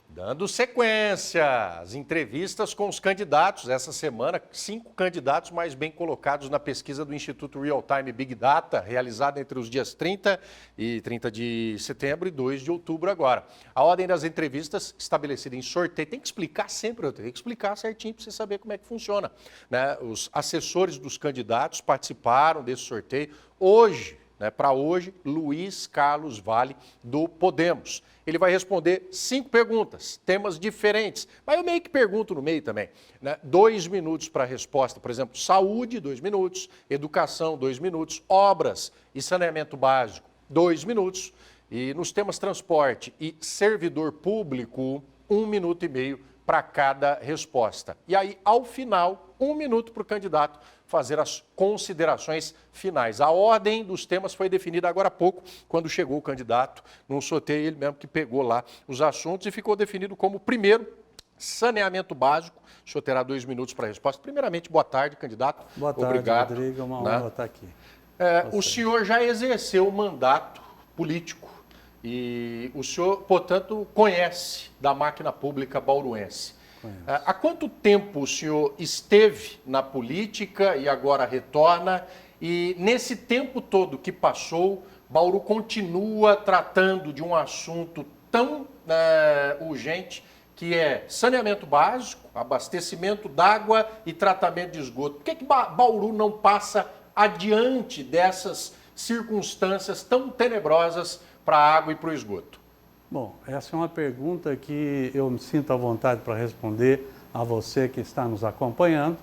Dando sequência às entrevistas com os candidatos. Essa semana, 5 candidatos mais bem colocados na pesquisa do Instituto Real Time Big Data, realizada entre os dias 30 de setembro e 2 de outubro agora. A ordem das entrevistas estabelecida em sorteio, tem que explicar sempre, eu tenho que explicar certinho para você saber como é que funciona, né? Os assessores dos candidatos participaram desse sorteio. Para hoje, Luiz Carlos Vale, do Podemos. Ele vai responder 5 perguntas, temas diferentes, mas eu meio que pergunto no meio também. 2 minutos para a resposta, por exemplo, saúde, 2 minutos, educação, 2 minutos, obras e saneamento básico, 2 minutos, e nos temas transporte e servidor público, 1 minuto e meio para cada resposta. E aí, ao final, 1 minuto para o candidato fazer as considerações finais. A ordem dos temas foi definida agora há pouco, quando chegou o candidato num sorteio, ele mesmo que pegou lá os assuntos e ficou definido como primeiro, saneamento básico. O senhor terá 2 minutos para a resposta. Primeiramente, boa tarde, candidato. Boa tarde, obrigado, Rodrigo. É uma honra estar aqui. O senhor já exerceu o mandato político e o senhor, portanto, conhece da máquina pública bauruense. Há quanto tempo o senhor esteve na política e agora retorna? E nesse tempo todo que passou, Bauru continua tratando de um assunto tão urgente, que é saneamento básico, abastecimento d'água e tratamento de esgoto. Por que Bauru não passa adiante dessas circunstâncias tão tenebrosas para a água e para o esgoto? Bom, essa é uma pergunta que eu me sinto à vontade para responder a você que está nos acompanhando,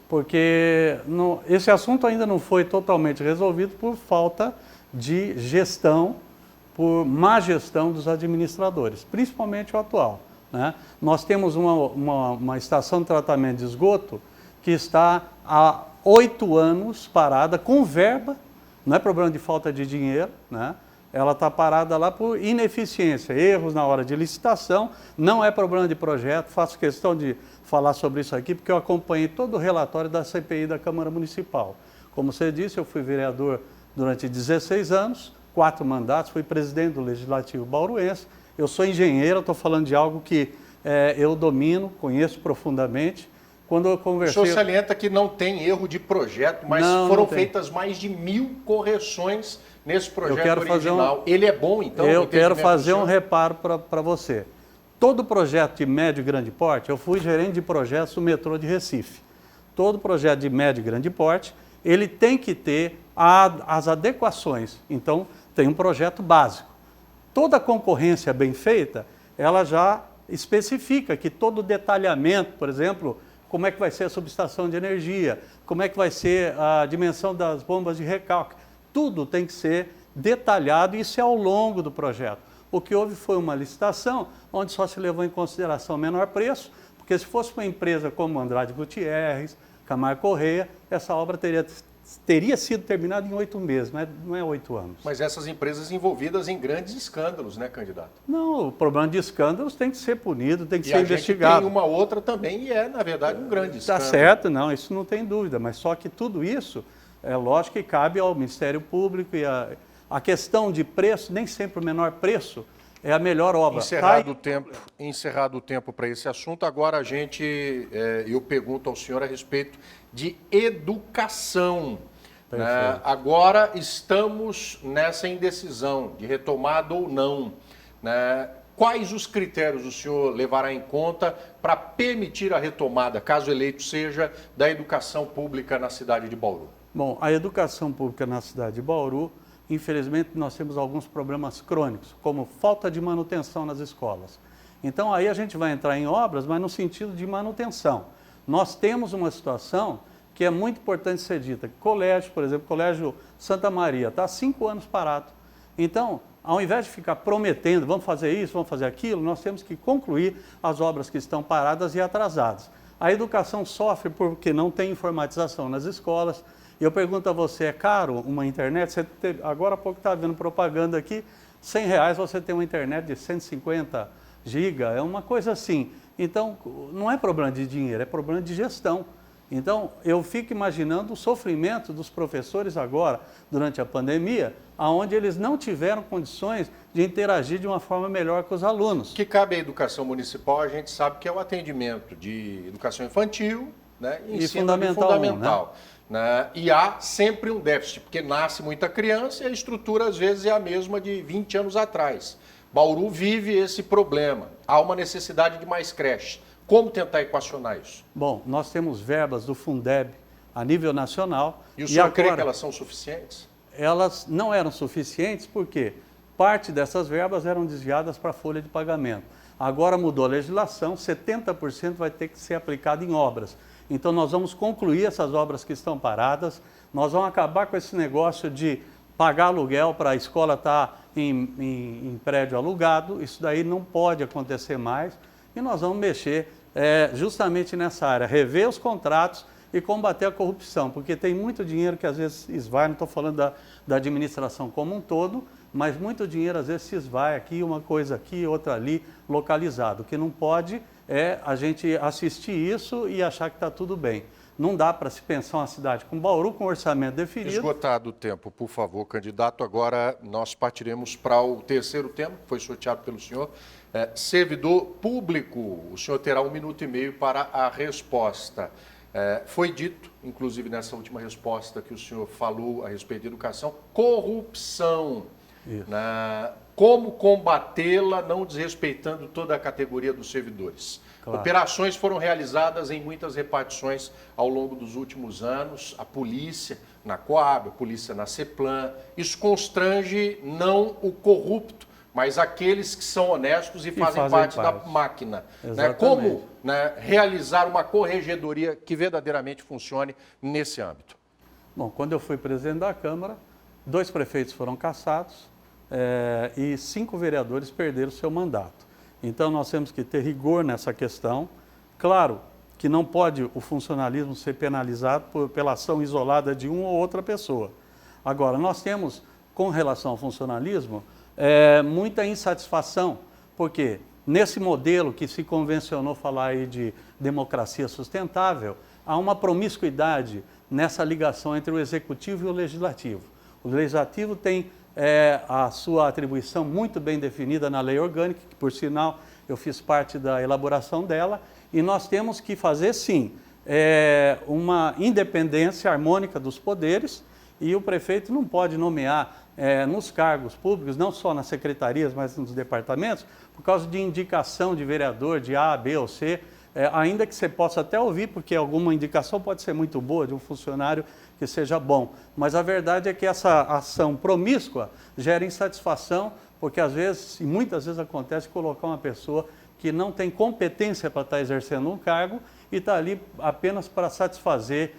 porque esse assunto ainda não foi totalmente resolvido por falta de gestão, por má gestão dos administradores, principalmente o atual, né? Nós temos uma estação de tratamento de esgoto que está há 8 anos parada, com verba, não é problema de falta de dinheiro, né? Ela está parada lá por ineficiência, erros na hora de licitação, não é problema de projeto. Faço questão de falar sobre isso aqui, porque eu acompanhei todo o relatório da CPI da Câmara Municipal. Como você disse, eu fui vereador durante 16 anos, 4 mandatos, fui presidente do Legislativo Bauruense. Eu sou engenheiro, estou falando de algo que eu domino, conheço profundamente. Quando eu conversei... O senhor salienta que não tem erro de projeto, mas foram feitas mais de 1000 correções nesse projeto original. Ele é bom, então? Eu quero fazer um reparo para você. Todo projeto de médio e grande porte, eu fui gerente de projetos do metrô de Recife. Todo projeto de médio e grande porte, ele tem que ter as adequações. Então, tem um projeto básico. Toda concorrência bem feita, ela já especifica que todo detalhamento, por exemplo, como é que vai ser a subestação de energia, como é que vai ser a dimensão das bombas de recalque. Tudo tem que ser detalhado e isso é ao longo do projeto. O que houve foi uma licitação onde só se levou em consideração o menor preço, porque se fosse uma empresa como Andrade Gutierrez, Camargo Correia, essa obra teria sido terminada em 8 meses, não é 8 anos. Mas essas empresas envolvidas em grandes escândalos, né, candidato? Não, o problema de escândalos tem que ser punido, tem que ser investigado. Tem uma outra também e na verdade, um grande escândalo. Está certo, não, isso não tem dúvida, mas só que tudo isso, é lógico que cabe ao Ministério Público e a questão de preço, nem sempre o menor preço é a melhor obra. Encerrado o tempo para esse assunto, agora eu pergunto ao senhor a respeito de educação. Agora estamos nessa indecisão de retomada ou não. Quais os critérios o senhor levará em conta para permitir a retomada, caso eleito seja, da educação pública na cidade de Bauru? Bom, a educação pública na cidade de Bauru, infelizmente nós temos alguns problemas crônicos, como falta de manutenção nas escolas. Então aí a gente vai entrar em obras, mas no sentido de manutenção. Nós temos uma situação que é muito importante ser dita. Colégio, por exemplo, Colégio Santa Maria, está há 5 anos parado. Então, ao invés de ficar prometendo, vamos fazer isso, vamos fazer aquilo, nós temos que concluir as obras que estão paradas e atrasadas. A educação sofre porque não tem informatização nas escolas. Eu pergunto a você, é caro uma internet? Agora há pouco estava vendo propaganda aqui, R$100 você tem uma internet de 150 GB, é uma coisa assim. Então, não é problema de dinheiro, é problema de gestão. Então, eu fico imaginando o sofrimento dos professores agora, durante a pandemia, onde eles não tiveram condições de interagir de uma forma melhor com os alunos. O que cabe à educação municipal, a gente sabe que é o atendimento de educação infantil, né, e ensino fundamental. Né? E há sempre um déficit, porque nasce muita criança e a estrutura, às vezes, é a mesma de 20 anos atrás. Bauru vive esse problema. Há uma necessidade de mais creches. Como tentar equacionar isso? Bom, nós temos verbas do Fundeb a nível nacional. E o senhor crê que elas são suficientes? Elas não eram suficientes porque parte dessas verbas eram desviadas para a folha de pagamento. Agora mudou a legislação, 70% vai ter que ser aplicado em obras. Então nós vamos concluir essas obras que estão paradas, nós vamos acabar com esse negócio de pagar aluguel para a escola estar em prédio alugado, isso daí não pode acontecer mais, e nós vamos mexer justamente nessa área, rever os contratos e combater a corrupção, porque tem muito dinheiro que às vezes esvai, não estou falando da administração como um todo, mas muito dinheiro às vezes se esvai aqui, uma coisa aqui, outra ali, localizado. O que não pode é a gente assistir isso e achar que está tudo bem. Não dá para se pensar uma cidade com Bauru, com orçamento definido. Esgotado o tempo, por favor, candidato. Agora nós partiremos para o terceiro tema, que foi sorteado pelo senhor. Servidor público. O senhor terá 1 minuto e meio para a resposta. Foi dito, inclusive nessa última resposta que o senhor falou a respeito de educação, corrupção. Como combatê-la, não desrespeitando toda a categoria dos servidores. Claro. Operações foram realizadas em muitas repartições ao longo dos últimos anos, a polícia na Coab, a polícia na CEPLAN. Isso constrange não o corrupto, mas aqueles que são honestos e fazem parte da máquina. Né? Como realizar uma corregedoria que verdadeiramente funcione nesse âmbito? Bom, quando eu fui presidente da Câmara, 2 prefeitos foram cassados e 5 vereadores perderam seu mandato. Então nós temos que ter rigor nessa questão. Claro que não pode o funcionalismo ser penalizado pela ação isolada de uma ou outra pessoa. Agora, nós temos, com relação ao funcionalismo, muita insatisfação, porque nesse modelo que se convencionou falar aí de democracia sustentável, há uma promiscuidade nessa ligação entre o executivo e o legislativo. O legislativo tem a sua atribuição muito bem definida na lei orgânica, que por sinal eu fiz parte da elaboração dela, e nós temos que fazer sim uma independência harmônica dos poderes, e o prefeito não pode nomear nos cargos públicos, não só nas secretarias, mas nos departamentos, por causa de indicação de vereador de A, B ou C, ainda que você possa até ouvir, porque alguma indicação pode ser muito boa de um funcionário que seja bom. Mas a verdade é que essa ação promíscua gera insatisfação, porque às vezes, e muitas vezes acontece, colocar uma pessoa que não tem competência para estar exercendo um cargo e está ali apenas para satisfazer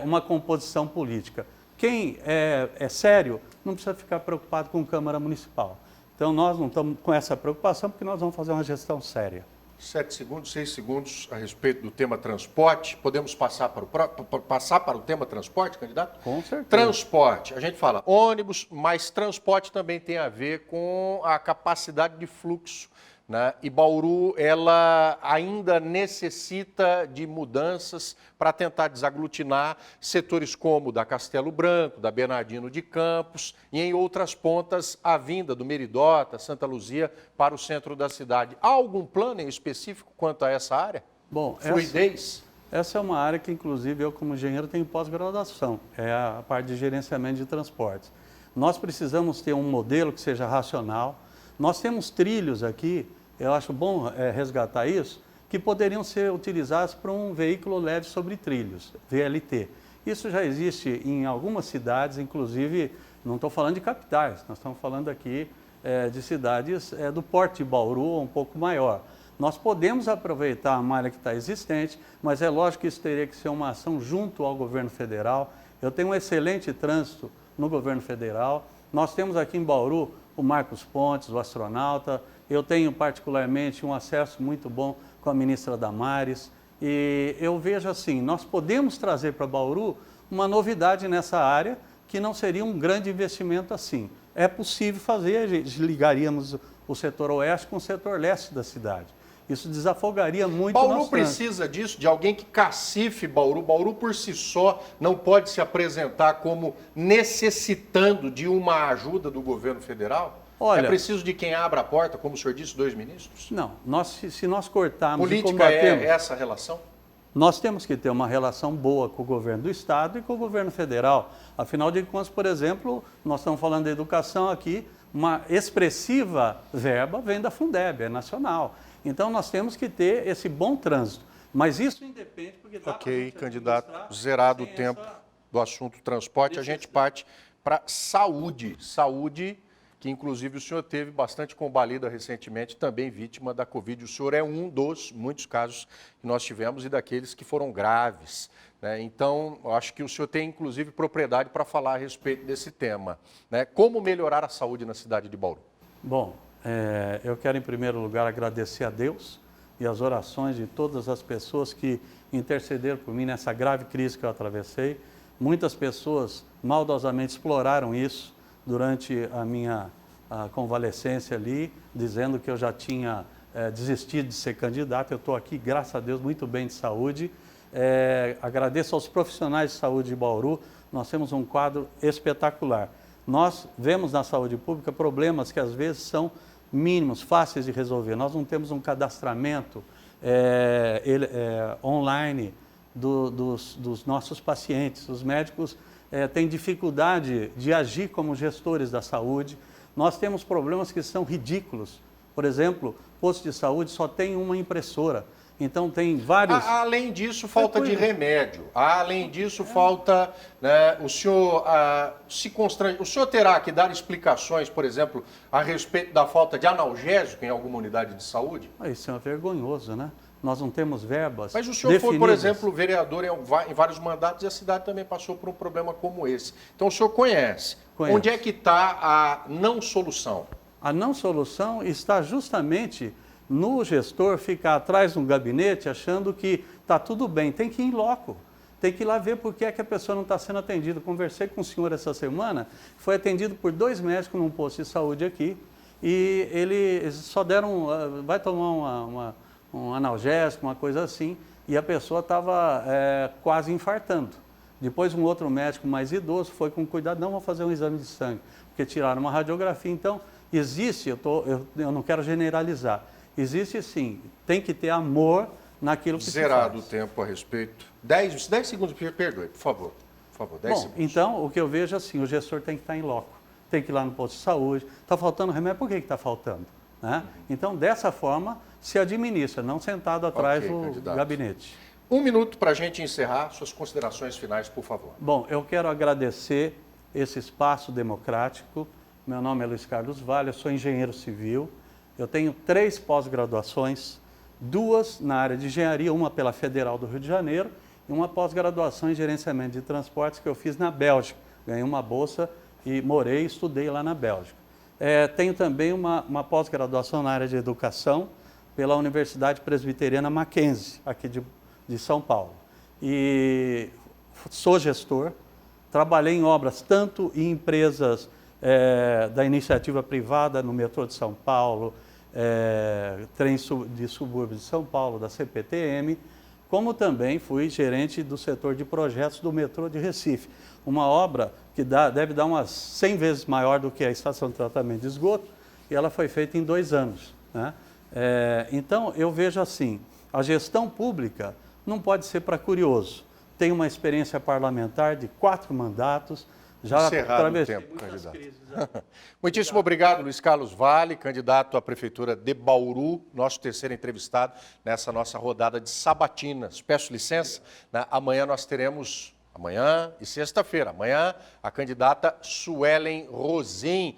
uma composição política. Quem é sério não precisa ficar preocupado com Câmara Municipal. Então nós não estamos com essa preocupação porque nós vamos fazer uma gestão séria. 7 segundos, 6 segundos a respeito do tema transporte. Podemos passar para o tema transporte, candidato? Com certeza. Transporte. A gente fala ônibus, mas transporte também tem a ver com a capacidade de fluxo. Né? E Bauru, ela ainda necessita de mudanças para tentar desaglutinar setores como o da Castelo Branco, da Bernardino de Campos e em outras pontas a vinda do Meridota, Santa Luzia para o centro da cidade. Há algum plano em específico quanto a essa área? Bom, fluidez? Essa é uma área que, inclusive, eu como engenheiro tenho pós-graduação, é a parte de gerenciamento de transportes. Nós precisamos ter um modelo que seja racional. Nós temos trilhos aqui, eu acho bom resgatar isso, que poderiam ser utilizados para um veículo leve sobre trilhos, VLT. Isso já existe em algumas cidades, inclusive, não estou falando de capitais, nós estamos falando aqui de cidades do porte de Bauru, um pouco maior. Nós podemos aproveitar a malha que está existente, mas é lógico que isso teria que ser uma ação junto ao governo federal. Eu tenho um excelente trânsito no governo federal. Nós temos aqui em Bauru o Marcos Pontes, o astronauta. Eu tenho particularmente um acesso muito bom com a ministra Damares. E eu vejo assim, nós podemos trazer para Bauru uma novidade nessa área que não seria um grande investimento assim. É possível fazer, a gente ligaríamos o setor oeste com o setor leste da cidade. Isso desafogaria muito Bauru nosso trânsito. precisa disso, de alguém que cacife Bauru. Bauru por si só não pode se apresentar como necessitando de uma ajuda do governo federal? Olha, é preciso de quem abra a porta, como o senhor disse, 2 ministros? Não, se nós cortarmos e Política combatemos... é essa relação? Nós temos que ter uma relação boa com o governo do Estado e com o governo federal. Afinal de contas, por exemplo, nós estamos falando de educação aqui, uma expressiva verba vem da Fundeb, é nacional. Então nós temos que ter esse bom trânsito. Mas isso independe, porque dá pra Ok, gente candidato, administrar zerado o sem tempo essa- do assunto transporte, a gente parte para saúde. Saúde, que inclusive o senhor teve bastante combalida recentemente, também vítima da Covid. O senhor é um dos muitos casos que nós tivemos e daqueles que foram graves, né? Então, eu acho que o senhor tem inclusive propriedade para falar a respeito desse tema, né? Como melhorar a saúde na cidade de Bauru? Bom, eu quero em primeiro lugar agradecer a Deus e as orações de todas as pessoas que intercederam por mim nessa grave crise que eu atravessei. Muitas pessoas maldosamente exploraram isso durante a minha convalescência ali, dizendo que eu já tinha desistido de ser candidato. Eu estou aqui, graças a Deus, muito bem de saúde. Agradeço aos profissionais de saúde de Bauru. Nós temos um quadro espetacular. Nós vemos na saúde pública problemas que às vezes são mínimos, fáceis de resolver. Nós não temos um cadastramento online dos nossos pacientes. Os médicos têm dificuldade de agir como gestores da saúde. Nós temos problemas que são ridículos. Por exemplo, posto de saúde só tem uma impressora. Então tem vários... Além disso, falta de remédio. Além disso, falta... Né, o senhor se constrange... O senhor terá que dar explicações, por exemplo, a respeito da falta de analgésico em alguma unidade de saúde? Isso é vergonhoso, né? Nós não temos verbas. Mas o senhor foi, por definidas. exemplo, vereador em vários mandatos e a cidade também passou por um problema como esse. Então o senhor conhece. Conheço. Onde é que está a não solução? A não solução está justamente no gestor ficar atrás de um gabinete achando que está tudo bem. Tem que ir em loco. Tem que ir lá ver por que é que a pessoa não está sendo atendida. Conversei com o senhor essa semana, foi atendido por 2 médicos num posto de saúde aqui e eles só deram, vai tomar um analgésico, uma coisa assim, e a pessoa estava quase infartando. Depois um outro médico mais idoso foi com cuidado, não, vou fazer um exame de sangue, porque tiraram uma radiografia. Então, existe, eu não quero generalizar, existe sim, tem que ter amor naquilo que Zerado o se faz. tempo a respeito. 10 segundos, perdoe, por favor. Por favor, 10 Bom, segundos. então, o que eu vejo assim, o gestor tem que estar em loco, tem que ir lá no posto de saúde, está faltando remédio, por que está faltando? Né? Então, dessa forma, se administra, não sentado atrás do candidato. gabinete. 1 minuto para a gente encerrar. Suas considerações finais, por favor. Bom, eu quero agradecer esse espaço democrático. Meu nome é Luiz Carlos Vale, eu sou engenheiro civil. Eu tenho 3 pós-graduações, 2 na área de engenharia, uma pela Federal do Rio de Janeiro e uma pós-graduação em gerenciamento de transportes que eu fiz na Bélgica. Ganhei uma bolsa e morei e estudei lá na Bélgica. Tenho também uma pós-graduação na área de educação pela Universidade Presbiteriana Mackenzie, aqui de São Paulo. E sou gestor, trabalhei em obras tanto em empresas da iniciativa privada no metrô de São Paulo, trem de subúrbio de São Paulo, da CPTM, como também fui gerente do setor de projetos do metrô de Recife. Uma obra que deve dar umas 100 vezes maior do que a estação de tratamento de esgoto, e ela foi feita em 2 anos. Né? Então, eu vejo assim, a gestão pública não pode ser para curioso. Tenho uma experiência parlamentar de 4 mandatos, já Encerrado o tempo, candidato. Muitíssimo obrigado, Luiz Carlos Vale, candidato à Prefeitura de Bauru, nosso terceiro entrevistado nessa nossa rodada de sabatinas. Peço licença, né? Amanhã nós teremos, amanhã e sexta-feira, amanhã a candidata Suelen Rosim,